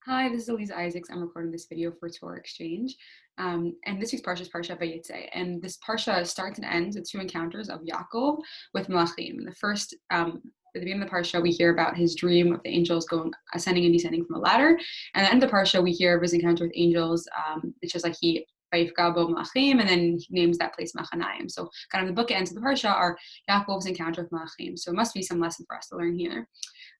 Hi, this is Aliza Isaacs. I'm recording this video for Torah Exchange. And this week's Parsha is Parashat Vayetze. And this Parsha starts and ends with two encounters of Yaakov with Malachim. In the first, at the beginning of the Parsha, we hear about his dream of the angels going ascending and descending from a ladder. And at the end of the Parsha, we hear of his encounter with angels. It's just like he Vayifka bo Malachim, and then he names that place Machanaim. So kind of the bookends of the Parsha are Yaakov's encounter with Malachim. So it must be some lesson for us to learn here.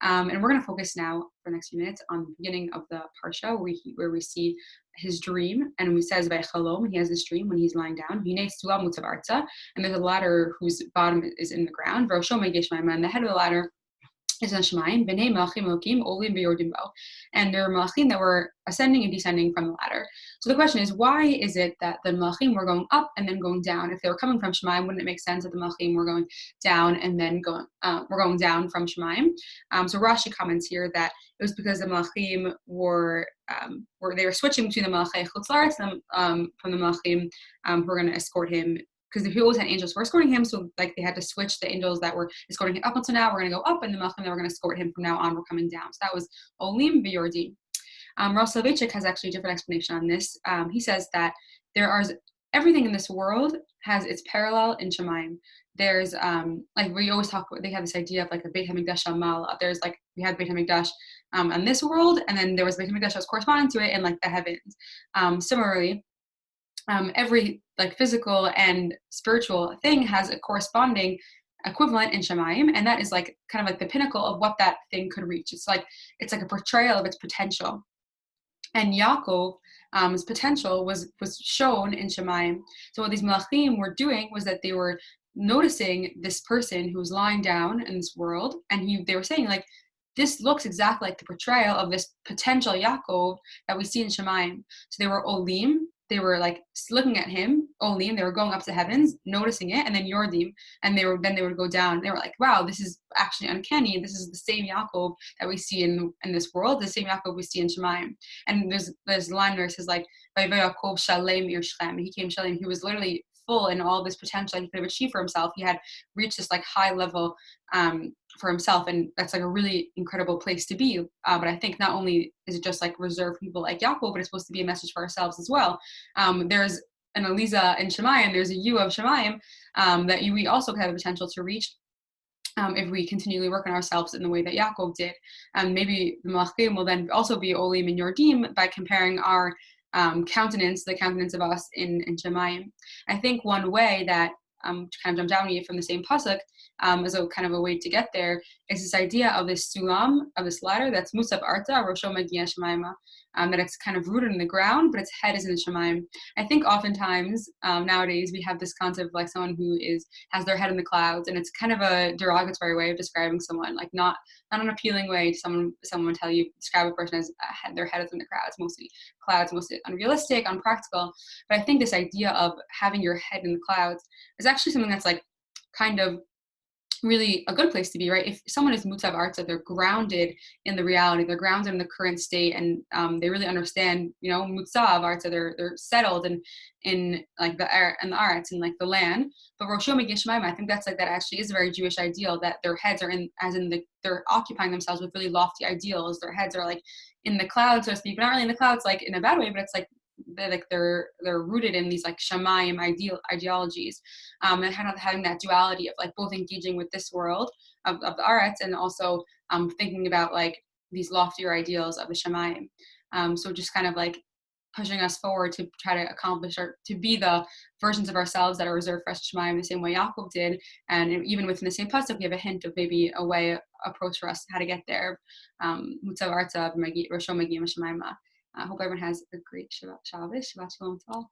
And we're going to focus now for the next few minutes on the beginning of the parsha, where we see his dream, and he says by Chalom, he has this dream when he's lying down. And there's a ladder whose bottom is in the ground. And the head of the ladder is on Shemaim, B'nei Malachim Elokim, Olim B'yordim Bo. And there are Malachim that were ascending and descending from the ladder. So the question is, why is it that the Malachim were going up and then going down? If they were coming from Shemaim, wouldn't it make sense that the Malachim were going down and then going down from Shemaim? So Rashi comments here that it was because the Malachim were switching between the Malachai Chutz La'aretz from the Malachim who were going to escort him, because he always had angels who were escorting him, so like they had to switch the angels that were escorting him up until now. We're going to go up, and the Malachim that were going to escort him from now on were coming down. So that was Olim v'Yordim. Ross Soloveitchik has actually a different explanation on this. He says that everything in this world has its parallel in Shemaim. There's like we always talk about, they have this idea of like a Beit HaMikdash Ma'ala. There's like we had Beit HaMikdash on this world, and then there was Beit HaMikdash that was corresponding to it in like the heavens. Similarly, every like physical and spiritual thing has a corresponding equivalent in Shemaim, and that is like kind of like the pinnacle of what that thing could reach. It's like a portrayal of its potential. And Yaakov, his potential was shown in Shemaim. So what these Malachim were doing was that they were noticing this person who was lying down in this world, and they were saying like, this looks exactly like the portrayal of this potential Yaakov that we see in Shemaim. So they were Olim, they were like looking at him, Olim, they were going up to heavens, noticing it, and then Yordim, and they would go down. They were like, wow, this is actually uncanny. This is the same Yaakov that we see in this world, the same Yaakov we see in Shemaim. And there's a line where it says like, Yaakov Shalem Ir Shlem. He came Shalem. He was literally full in all this potential that he could have achieved for himself. He had reached this like high level for himself, and that's like a really incredible place to be. But I think not only is it just like reserved for people like Yaakov, but it's supposed to be a message for ourselves as well. There's an Aliza in Shemayim, there's a you of Shemayim that we also have the potential to reach if we continually work on ourselves in the way that Yaakov did. And maybe the Malachim will then also be Olim and Yordim by comparing our countenance, the countenance of us in Shemayim. I think one way that kind of jumped out at me from the same pasuk as a kind of a way to get there is this idea of this sulam, of this ladder that's Musaf Arta, Rosho Magia Shemaima, that it's kind of rooted in the ground, but its head is in the Shemaim. I think oftentimes nowadays we have this concept of like someone who has their head in the clouds, and it's kind of a derogatory way of describing someone, like not an appealing way to someone would tell you, describe a person as their head is in the clouds, mostly unrealistic, unpractical. But I think this idea of having your head in the clouds is actually something that's like kind of really a good place to be, right? If someone is mutav arta, they're grounded in the reality, they're grounded in the current state, and they really understand, mutav arta, they're settled in like the air and the arts and like the land. But Roshom Gishmaim, I think that actually is a very Jewish ideal, that their heads are they're occupying themselves with really lofty ideals. Their heads are like in the clouds, so to speak, but not really in the clouds like in a bad way, but it's like they're rooted in these like Shamayim ideologies, and kind of having that duality of like both engaging with this world of the Aretz and also thinking about like these loftier ideals of the Shamayim. So just kind of like pushing us forward to try to accomplish or to be the versions of ourselves that are reserved for us Shemayim the same way Yaakov did. And even within the same pasuk, we have a hint of maybe approach for us how to get there. Mutzav Arta Roshom Magiyim Shemaima. I hope everyone has a great Shabbat Shalom to all.